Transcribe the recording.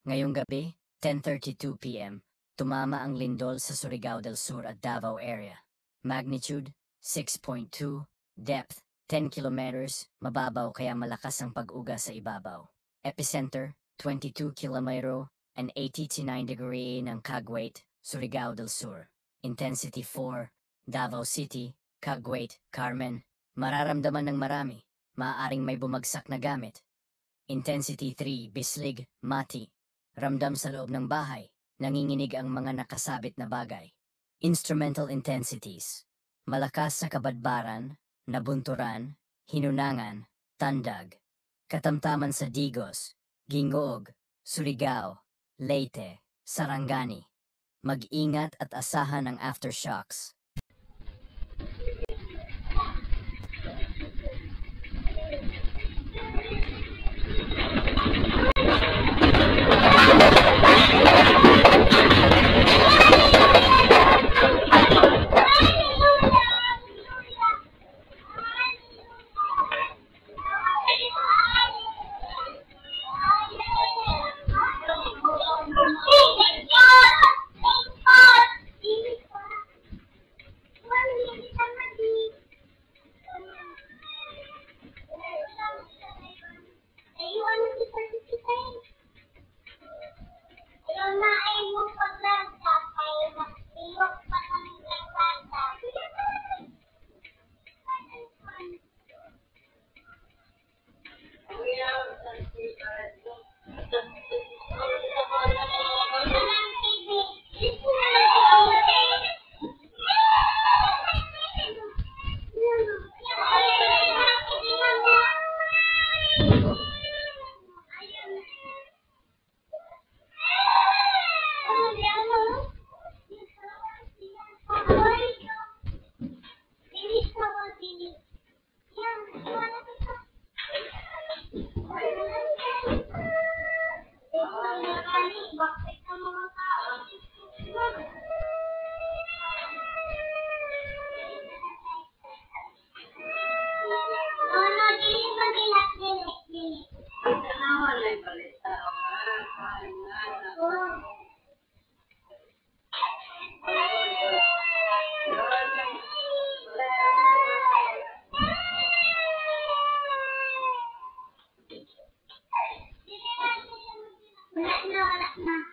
Ngayong gabi, 10:32 p.m., tumama ang lindol sa Surigao del Sur at Davao area. Magnitude, 6.2, depth, 10 kilometers, mababaw kaya malakas ang pag-uga sa ibabaw. Epicenter, 22 kilometro and 89 degree ng Caguete, Surigao del Sur. Intensity 4, Davao City, Caguete, Carmen. Mararamdaman ng marami, maaaring may bumagsak na gamit. Intensity 3, Bislig, Mati. Ramdam sa loob ng bahay, nanginginig ang mga nakasabit na bagay. Instrumental intensities. Malakas sa kabadbaran, nabunturan, hinunangan, tandag. Katamtaman sa Digos, Gingoog, Surigao, Leyte, Sarangani. Mag-ingat at asahan ang aftershocks. Wala na.